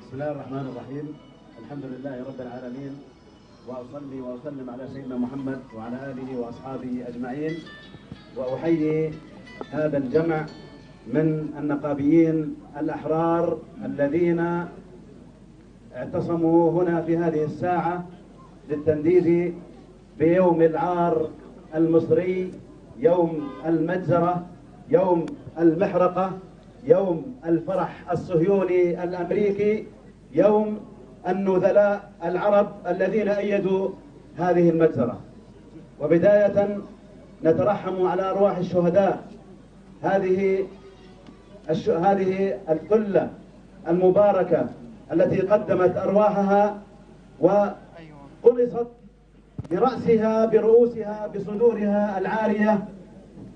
بسم الله الرحمن الرحيم. الحمد لله رب العالمين، وأصلي وأسلم على سيدنا محمد وعلى آله وأصحابه أجمعين، وأحيي هذا الجمع من النقابيين الأحرار الذين اعتصموا هنا في هذه الساعة للتنديد بيوم العار المصري، يوم المجزرة، يوم المحرقة، يوم الفرح الصهيوني الأمريكي، يوم النذلاء العرب الذين أيدوا هذه المجزرة. وبداية نترحم على أرواح الشهداء، هذه الثلة المباركة التي قدمت أرواحها وقلصت برأسها برؤوسها بصدورها العارية،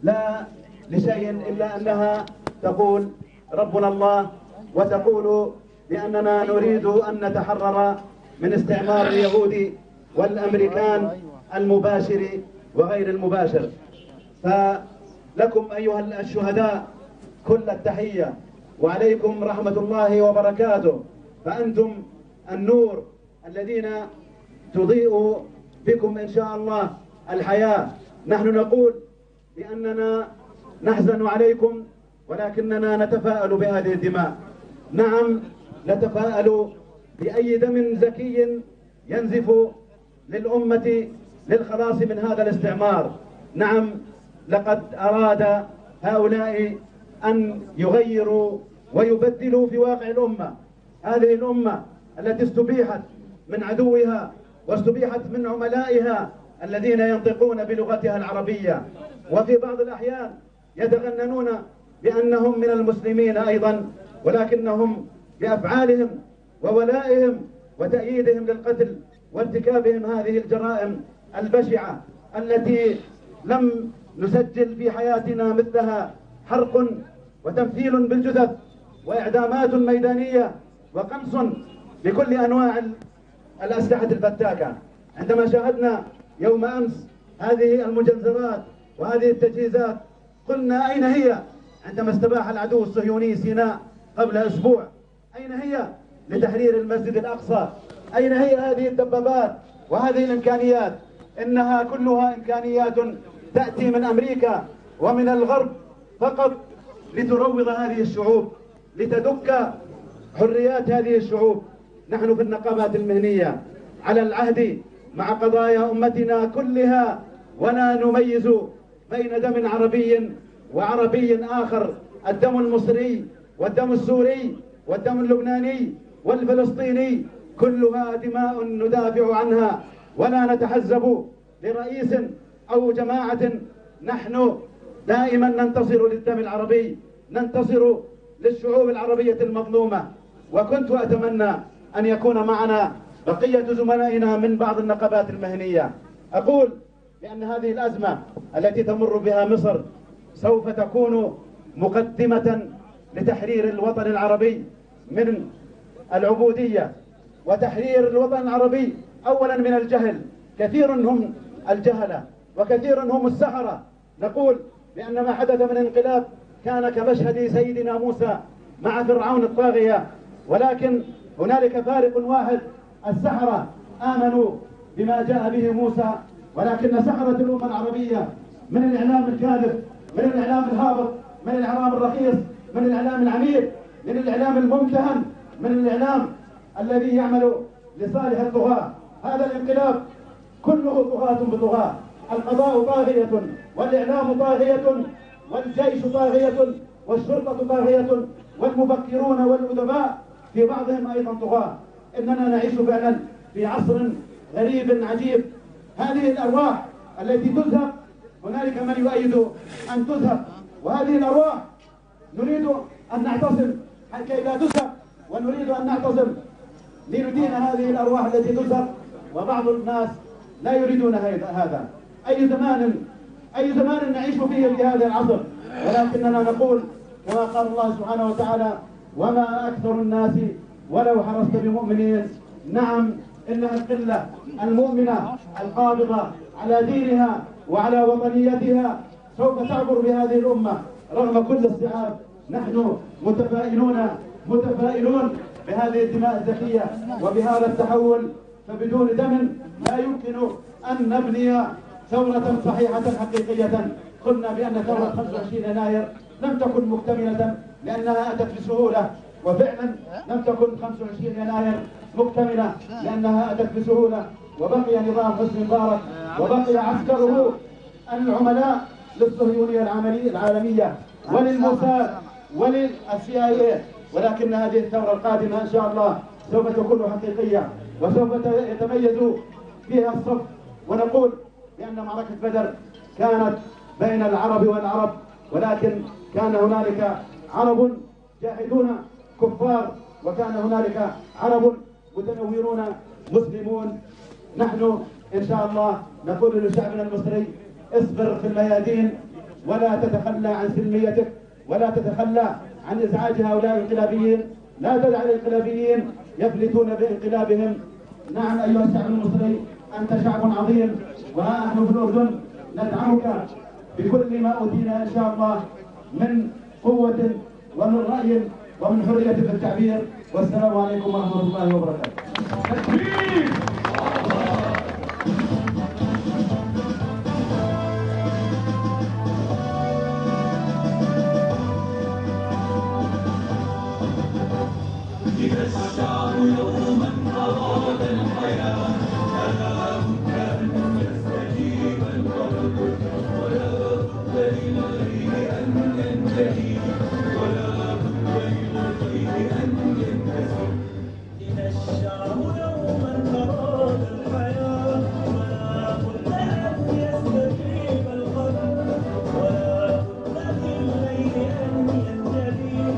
لا لشيء إلا أنها تقول ربنا الله، وتقول بأننا نريد أن نتحرر من استعمار اليهود والأمريكان المباشر وغير المباشر. فلكم أيها الشهداء كل التحية، وعليكم رحمة الله وبركاته، فأنتم النور الذين تضيء بكم إن شاء الله الحياة. نحن نقول بأننا نحزن عليكم، ولكننا نتفاءل بهذه الدماء. نعم، نتفاءل بأي دم زكي ينزف للأمة للخلاص من هذا الاستعمار. نعم، لقد أراد هؤلاء أن يغيروا ويبدلوا في واقع الأمة، هذه الأمة التي استبيحت من عدوها واستبيحت من عملائها الذين ينطقون بلغتها العربية، وفي بعض الأحيان يتغننون بأنهم من المسلمين أيضا، ولكنهم بأفعالهم وولائهم وتأييدهم للقتل وارتكابهم هذه الجرائم البشعة التي لم نسجل في حياتنا مثلها، حرق وتمثيل بالجثث وإعدامات ميدانية وقنص بكل أنواع الأسلحة الفتاكة. عندما شاهدنا يوم أمس هذه المجنزرات وهذه التجهيزات قلنا أين هي عندما استباح العدو الصهيوني سيناء قبل أسبوع؟ أين هي لتحرير المسجد الأقصى؟ أين هي هذه الدبابات وهذه الإمكانيات؟ إنها كلها إمكانيات تأتي من أمريكا ومن الغرب فقط لتروض هذه الشعوب، لتدك حريات هذه الشعوب. نحن في النقابات المهنية على العهد مع قضايا أمتنا كلها، ولا نميز بين دم عربي وعربي آخر. الدم المصري والدم السوري والدم اللبناني والفلسطيني كلها دماء ندافع عنها، ولا نتحزب لرئيس أو جماعة. نحن دائما ننتصر للدم العربي، ننتصر للشعوب العربية المظلومة. وكنت أتمنى أن يكون معنا بقية زملائنا من بعض النقابات المهنية. أقول بأن هذه الأزمة التي تمر بها مصر سوف تكون مقدمة لتحرير الوطن العربي من العبودية، وتحرير الوطن العربي أولا من الجهل. كثير هم الجهلة وكثير هم السحرة. نقول بأن ما حدث من انقلاب كان كمشهد سيدنا موسى مع فرعون الطاغية، ولكن هنالك فارق واحد: السحرة آمنوا بما جاء به موسى، ولكن سحرة الأمة العربية من الإعلام الكاذب، من الإعلام الهابط، من الإعلام الرخيص، من الإعلام العميق، من الإعلام الممتهن، من الإعلام الذي يعمل لصالح الطغاة. هذا الانقلاب كله طغاة بطغاة. القضاء طاغية، والإعلام طاغية، والجيش طاغية، والشرطة طاغية، والمفكرون والأدباء في بعضهم أيضا طغاة. إننا نعيش فعلا في عصر غريب عجيب. هذه الأرواح التي تذهب، هنالك من يؤيد أن تذهب، وهذه الأرواح نريد أن نعتصم كي لا تذهب، ونريد أن نعتصم لندين هذه الأرواح التي تذهب. وبعض الناس لا يريدون هذا. أي زمان نعيش فيه في هذا العصر، ولكننا نقول كما قال الله سبحانه وتعالى: وما أكثر الناس ولو حرصت بمؤمنين. نعم، إنها القلة المؤمنة القابضة على دينها وعلى وطنيتها سوف تعبر بهذه الأمة رغم كل الصعاب. نحن متفائلون بهذه الدماء الزكية وبهذا التحول، فبدون دم لا يمكن أن نبني ثورة صحيحة حقيقية. قلنا بأن ثورة 25 يناير لم تكن مكتملة لأنها أتت بسهولة، وفعلا لم تكن 25 يناير مكتملة لأنها أتت بسهولة، وبقي نظام حسني مبارك وبقي عسكره العملاء للصهيونية العالمية وللموساد وللCIA. ولكن هذه الثورة القادمة إن شاء الله سوف تكون حقيقية وسوف يتميز فيها الصف. ونقول بأن معركة بدر كانت بين العرب والعرب، ولكن كان هنالك عرب جاهدون كفار وكان هنالك عرب متنورون مسلمون. نحن إن شاء الله نقول لشعبنا المصري: اصبر في الميادين ولا تتخلى عن سلميتك ولا تتخلى عن إزعاج هؤلاء الانقلابيين. لا تدع الانقلابيين يفلتون بانقلابهم. نعم أيها الشعب المصري، أنت شعب عظيم، وها نحن في الأردن ندعمك بكل ما أوتينا إن شاء الله من قوة ومن رأي ومن حرية في التعبير. والسلام عليكم ورحمة الله وبركاته. إذا الشعب يوما أراد الحياة فلا بد أن يستجيب القلب، ولا بد للغيب أن ينتهي، ولا بد للغيب أن ينكسر. إذا الشعب يوما أراد الحياة فلا بد أن يستجيب القلب، ولا بد للغيب أن ينتهي،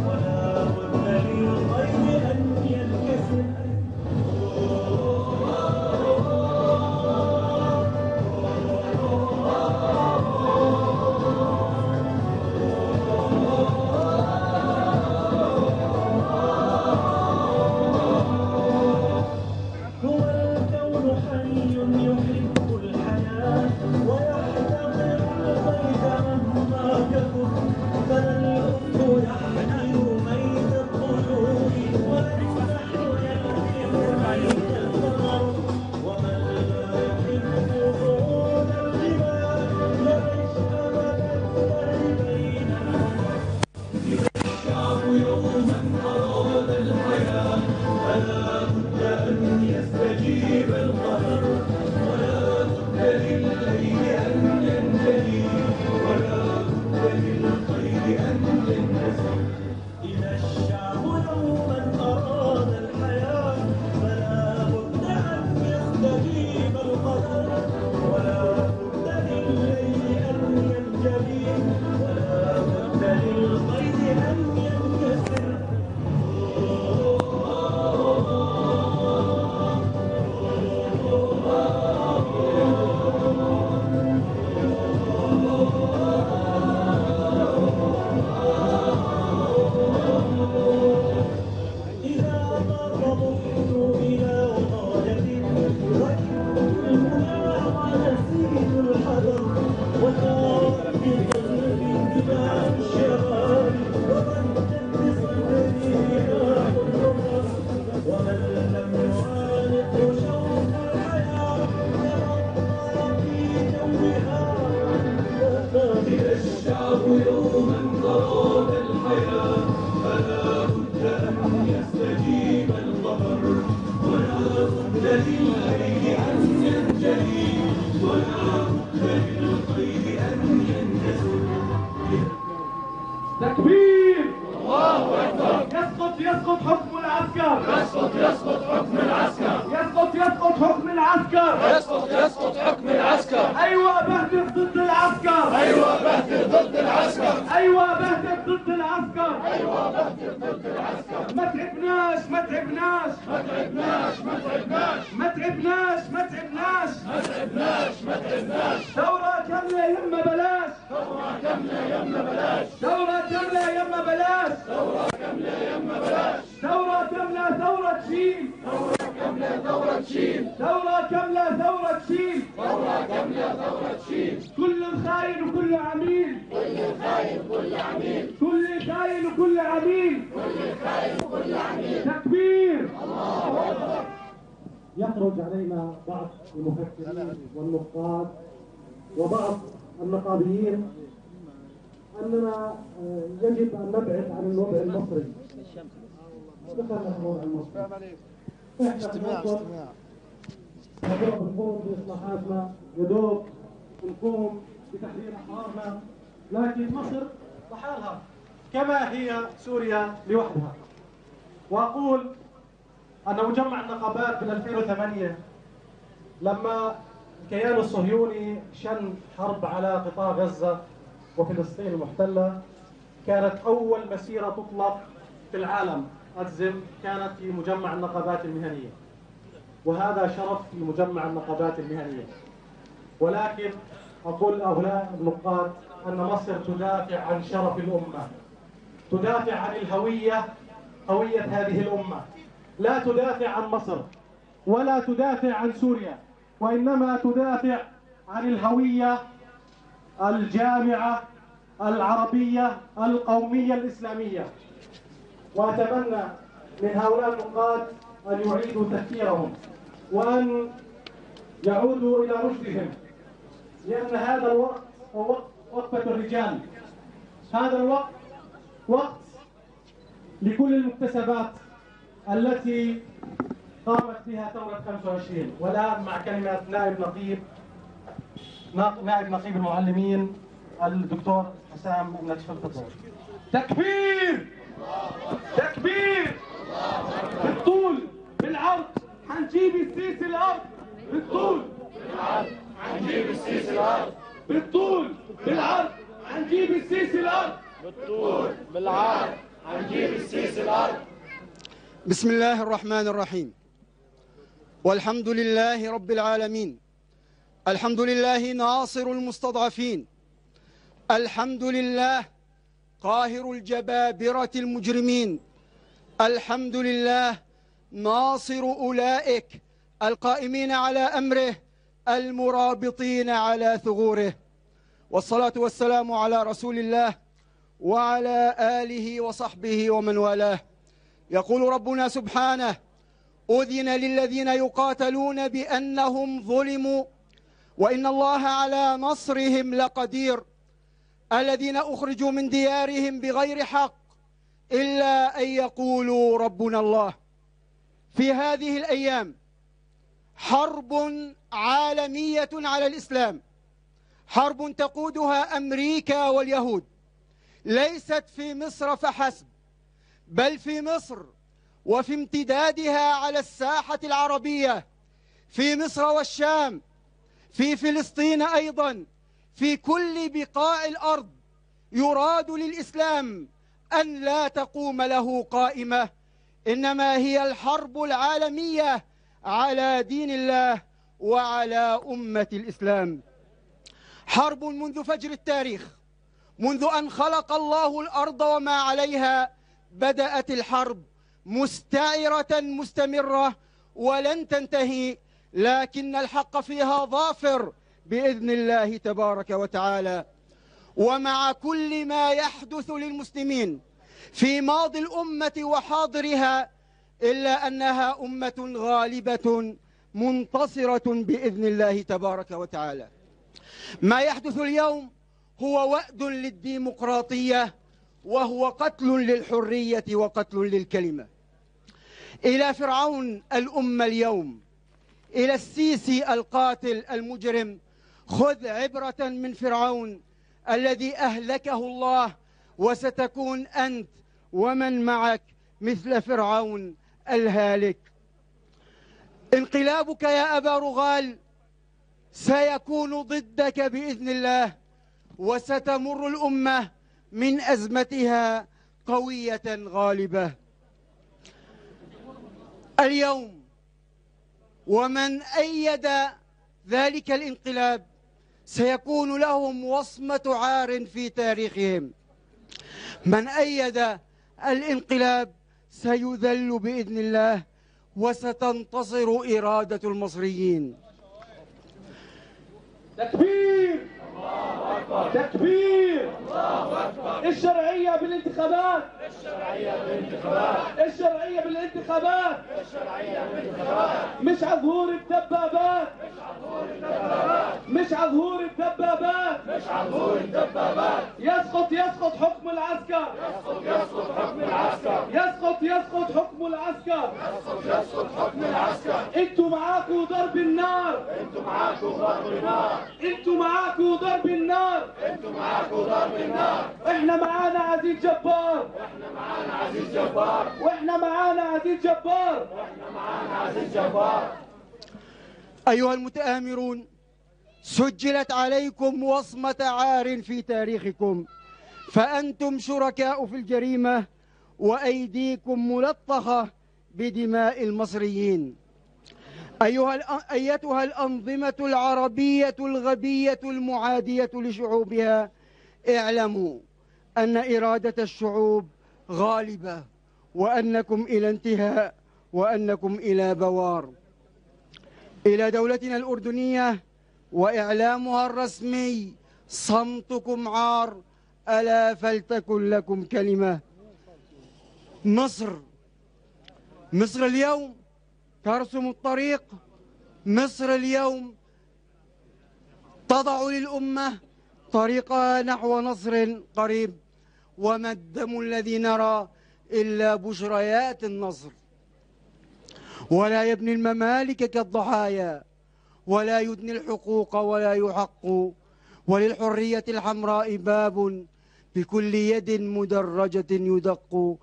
ولا بد للغيب أن ينكسر. تكبير! الله أكبر! يسقط حكم العسكر! يسقط حكم العسكر! يسقط حكم العسكر! يسقط حكم العسكر! أيوة بهدف ضد العسكر! أيوة بهدف ضد العسكر! أيوة بهدف ضد العسكر! أيوة بهدف ضد العسكر! ما تعبناش ما تعبناش ما تعبناش ما تعبناش ما تعبناش ما تعبناش ما تعبناش ما تعبناش. ثورة كاملة يما بلاش! ثورة كاملة يما بلاش! ثورة كاملة يما بلاش! ثورة كاملة يما بلاش! ثورة كاملة ثورة شيل! ثورة كاملة كاملة ثورة شيل، ثورة كاملة ثورة شيل، ثورة كاملة ثورة شيل، كل خاين وكل عميل، كل خاين وكل عميل، كل خاين وكل عميل، كل خاين وكل عميل. تكبير. الله أكبر. يخرج علينا بعض المفكرين والنقاد وبعض النقابيين أننا يجب أن نبعد عن الوضع المصري. ذكرنا الوضع المصري. اجتماع يدوب نقوم بإصلاحاتنا، يدوب نقوم بتحرير أحرارنا، لكن مصر لحالها كما هي سوريا لوحدها. وأقول أن مجمع النقابات من 2008 لما الكيان الصهيوني شن حرب على قطاع غزة وفلسطين المحتلة، كانت أول مسيرة تطلق في العالم أجزم كانت في مجمع النقابات المهنية، وهذا شرف في مجمع النقابات المهنية. ولكن أقول لهؤلاء النقاد أن مصر تدافع عن شرف الأمة، تدافع عن الهوية، هوية هذه الأمة، لا تدافع عن مصر ولا تدافع عن سوريا، وإنما تدافع عن الهوية الجامعة العربية القومية الإسلامية. وأتمنى من هؤلاء النقاد أن يعيدوا تفكيرهم وأن يعودوا إلى رشدهم، لأن هذا الوقت هو وقفة الرجال. هذا الوقت وقت لكل المكتسبات التي قامت بها ثورة 25. والآن مع كلمة نائب نقيب المعلمين الدكتور حسام النجف الفضل. تكبير تكبير. بالطول بالعرض حنجيب السيسي الأرض، بالطول بالعرض حنجيب السيسي الأرض، بالطول بالعرض حنجيب السيسي الأرض، بالطول بالعرض حنجيب السيسي الأرض. بسم الله الرحمن الرحيم، والحمد لله رب العالمين. الحمد لله ناصر المستضعفين، الحمد لله قاهر الجبابرة المجرمين، الحمد لله ناصر أولئك القائمين على أمره المرابطين على ثغوره، والصلاة والسلام على رسول الله وعلى آله وصحبه ومن والاه. يقول ربنا سبحانه: أذن للذين يقاتلون بأنهم ظلموا وإن الله على نصرهم لقدير، الذين أخرجوا من ديارهم بغير حق إلا أن يقولوا ربنا الله. في هذه الأيام حرب عالمية على الإسلام، حرب تقودها أمريكا واليهود، ليست في مصر فحسب، بل في مصر وفي امتدادها على الساحة العربية، في مصر والشام، في فلسطين أيضا، في كل بقاع الأرض. يراد للإسلام أن لا تقوم له قائمة، إنما هي الحرب العالمية على دين الله وعلى أمة الإسلام. حرب منذ فجر التاريخ، منذ أن خلق الله الأرض وما عليها بدأت الحرب مستعرة مستمرة ولن تنتهي، لكن الحق فيها ظافر بإذن الله تبارك وتعالى. ومع كل ما يحدث للمسلمين في ماضي الأمة وحاضرها، إلا أنها أمة غالبة منتصرة بإذن الله تبارك وتعالى. ما يحدث اليوم هو وأد للديمقراطية، وهو قتل للحرية وقتل للكلمة. إلى فرعون الأمة اليوم، إلى السيسي القاتل المجرم، خذ عبرة من فرعون الذي أهلكه الله، وستكون أنت ومن معك مثل فرعون الهالك. انقلابك يا أبا رغال سيكون ضدك بإذن الله، وستمر الأمة من أزمتها قوية غالبة. اليوم ومن أيد ذلك الانقلاب سيكون لهم وصمة عار في تاريخهم. من أيد الانقلاب سيذل بإذن الله وستنتصر إرادة المصريين. تكبير! تكبير! الشرعية بالانتخابات! الشرعية بالانتخابات! مش على ظهور الدبابات! مش على ظهور الدبابات! يسقط حكم العسكر! يسقط حكم العسكر! انتوا معاكوا ضرب النار! انتوا معاكوا ضرب النار! احنا معانا عزيز جبار! واحنا معانا عزيز جبار! أيها المتآمرون، سجلت عليكم وصمة عار في تاريخكم، فأنتم شركاء في الجريمة وأيديكم ملطخة بدماء المصريين. أيتها الأنظمة العربية الغبية المعادية لشعوبها، اعلموا أن إرادة الشعوب غالبة، وأنكم إلى انتهاء، وأنكم إلى بوار. إلى دولتنا الأردنية وإعلامها الرسمي: صمتكم عار، ألا فلتكن لكم كلمة. مصر اليوم ترسم الطريق. مصر اليوم تضع للأمة طريقها نحو نصر قريب، وما الدم الذي نرى إلا بشريات النصر. ولا يبني الممالك كالضحايا، ولا يدني الحقوق ولا يحق، وللحرية الحمراء باب بكل يد مدرجة يدق،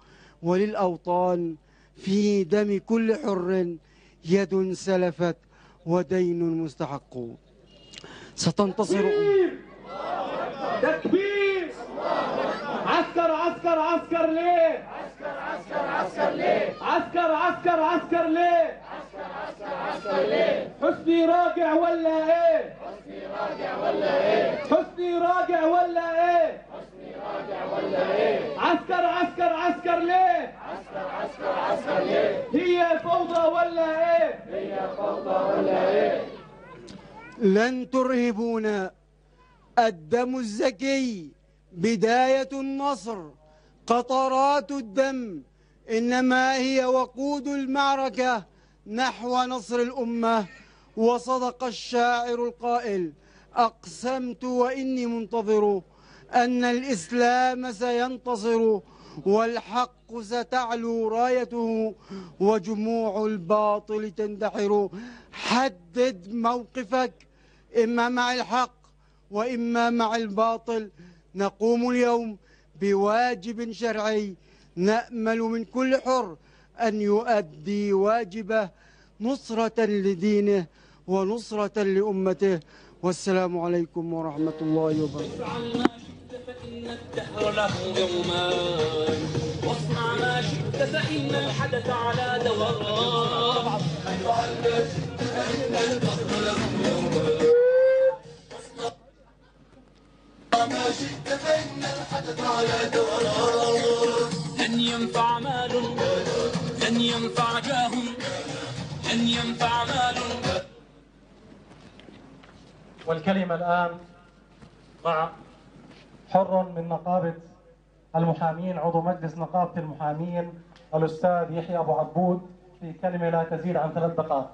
وللأوطان في دم كل حر يد سلفت ودين مستحق. ستنتصر. تكبير! عسكر عسكر عسكر ليه؟ عسكر ليه؟ حسني راجع ولا ايه؟ حسني راجع ولا ايه؟ عسكر ليه؟ هي فوضى ولا ايه؟ لن ترهبونا. الدم الزكي بداية النصر، قطرات الدم إنما هي وقود المعركة نحو نصر الأمة. وصدق الشاعر القائل: أقسمت وإني منتظر أن الإسلام سينتصر، والحق ستعلو رايته، وجموع الباطل تندحر. حدد موقفك، إما مع الحق وإما مع الباطل. نقوم اليوم بواجب شرعي، نأمل من كل حر أن يؤدي واجبه نصرة لدينه ونصرة لأمته. والسلام عليكم ورحمة الله وبركاته. فإن الدهر له يومان، واصنع ما شئت فإن الحدث على دوران. فإن الدهر له يومان، واصنع ما شئت فإن الحدث على دوران. لن ينفع مال، لن ينفع جاه، لن ينفع مال. والكلمة الآن مع حر من نقابة المحامين، عضو مجلس نقابة المحامين، الأستاذ يحيى أبو عبود، في كلمة لا تزيد عن 3 دقائق.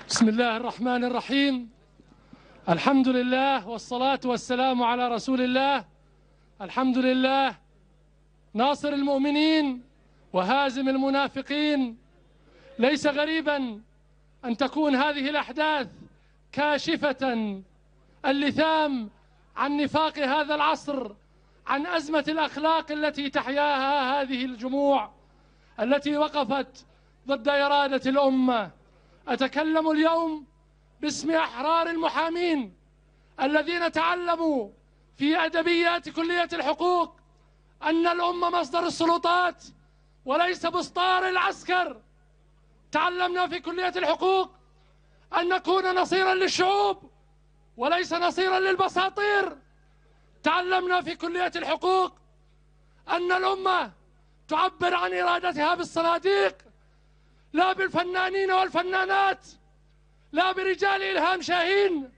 بسم الله الرحمن الرحيم. الحمد لله والصلاة والسلام على رسول الله. الحمد لله ناصر المؤمنين وهازم المنافقين. ليس غريبا أن تكون هذه الأحداث كاشفة اللثام عن نفاق هذا العصر، عن أزمة الأخلاق التي تحياها هذه الجموع التي وقفت ضد إرادة الأمة. أتكلم اليوم باسم أحرار المحامين الذين تعلموا في أدبيات كلية الحقوق أن الأمة مصدر السلطات وليس بسطار العسكر. تعلمنا في كلية الحقوق أن نكون نصيرا للشعوب وليس نصيرا للبساطير. تعلمنا في كلية الحقوق أن الأمة تعبر عن إرادتها بالصناديق، لا بالفنانين والفنانات، لا برجال إلهام شاهين،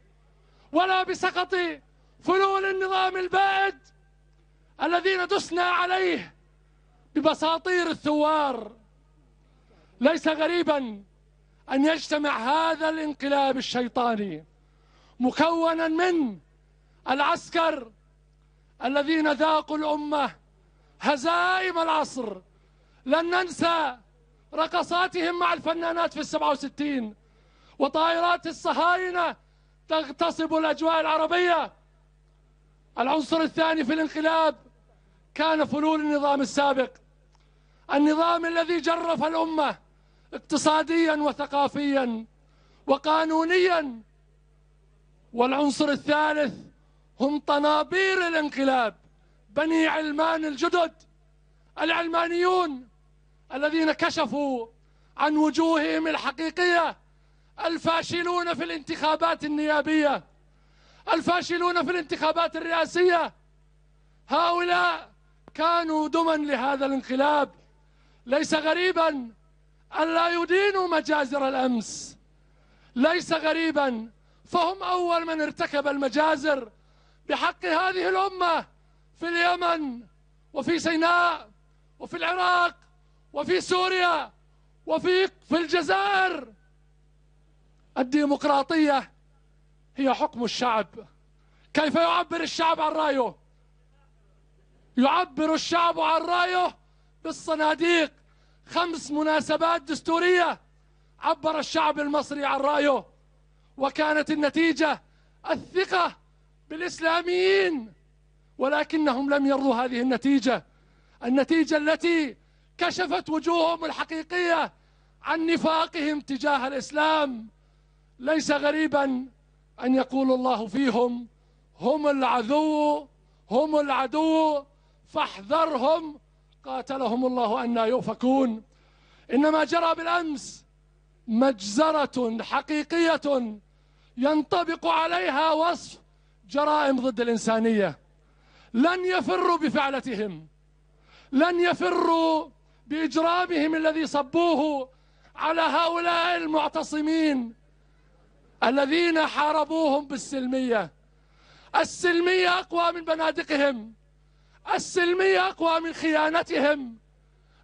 ولا بسقط فلول النظام البائد الذين دسنا عليه ببساطير الثوار. ليس غريبا أن يجتمع هذا الانقلاب الشيطاني مكونا من العسكر الذين ذاقوا الأمة هزائم العصر. لن ننسى رقصاتهم مع الفنانات في 67، وطائرات الصهاينة تغتصب الأجواء العربية. العنصر الثاني في الانقلاب كان فلول النظام السابق، النظام الذي جرف الأمة اقتصاديا وثقافيا وقانونيا. والعنصر الثالث هم طنابير الانقلاب، بني علمان الجدد، العلمانيون الذين كشفوا عن وجوههم الحقيقية، الفاشلون في الانتخابات النيابية، الفاشلون في الانتخابات الرئاسية. هؤلاء كانوا دما لهذا الانقلاب. ليس غريبا أن لا يدينوا مجازر الأمس، ليس غريبا، فهم أول من ارتكب المجازر بحق هذه الأمة في اليمن وفي سيناء وفي العراق وفي سوريا وفي الجزائر. الديمقراطية هي حكم الشعب. كيف يعبر الشعب عن رأيه؟ يعبر الشعب عن رأيه بالصناديق. 5 مناسبات دستورية عبر الشعب المصري عن رأيه، وكانت النتيجة الثقة بالإسلاميين، ولكنهم لم يرضوا هذه النتيجة التي كشفت وجوههم الحقيقية عن نفاقهم تجاه الإسلام. ليس غريبا أن يقول الله فيهم: هم العدو فاحذرهم قاتلهم الله أنى يؤفكون. إنما جرى بالأمس مجزرة حقيقية ينطبق عليها وصف جرائم ضد الإنسانية. لن يفروا بفعلتهم، لن يفروا بإجرامهم الذي صبوه على هؤلاء المعتصمين الذين حاربوهم بالسلمية. السلمية أقوى من بنادقهم، السلمية أقوى من خيانتهم،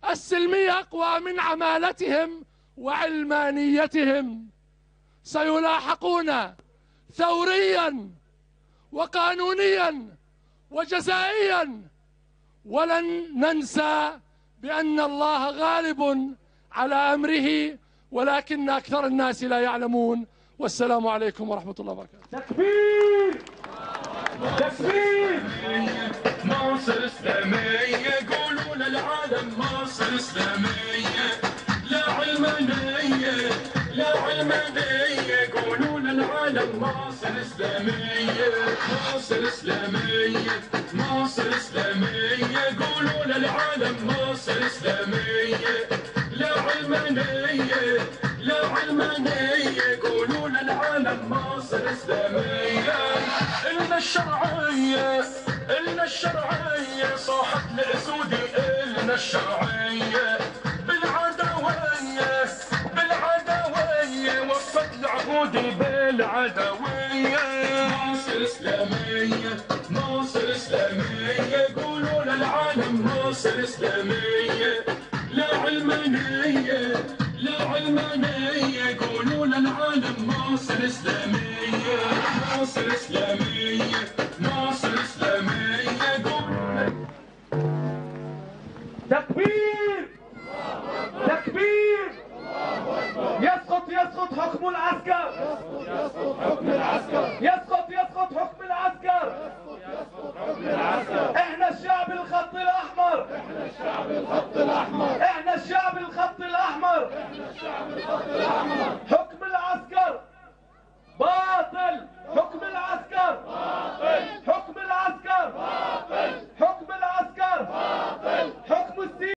السلمية أقوى من عمالتهم وعلمانيتهم. سيلاحقون ثوريا وقانونيا وجزائيا، ولن ننسى بأن الله غالب على أمره، ولكن أكثر الناس لا يعلمون. والسلام عليكم ورحمة الله وبركاته. تكبير تكبير. مصر إسلامية، يقولون العالم مصر إسلامية، لا علمانية لا علمانية، يقولون العالم مصر إسلامية، مصر إسلامية مصر إسلامية، يقولون العالم مصر إسلامية، لا علمانية لا علمانية، يقولون العالم مصر إسلامية. إلنا الشرعية إلنا الشرعية، صاحت الأسودي إلنا الشرعية، بالعدوية بالعدوية، وفت العبودي بالعدوية. مصر إسلامية مصر إسلامية، يقولون العالم مصر إسلامية، لا علمانية لا علمانية، يقولون العالم مصر إسلامية، مصر إسلامية مصر إسلامية. تكبير تكبير. يسقط حكم العسكر، يسقط حكم العسكر. احنا الشعب الخط الأحمر، احنا الشعب الخط الأحمر.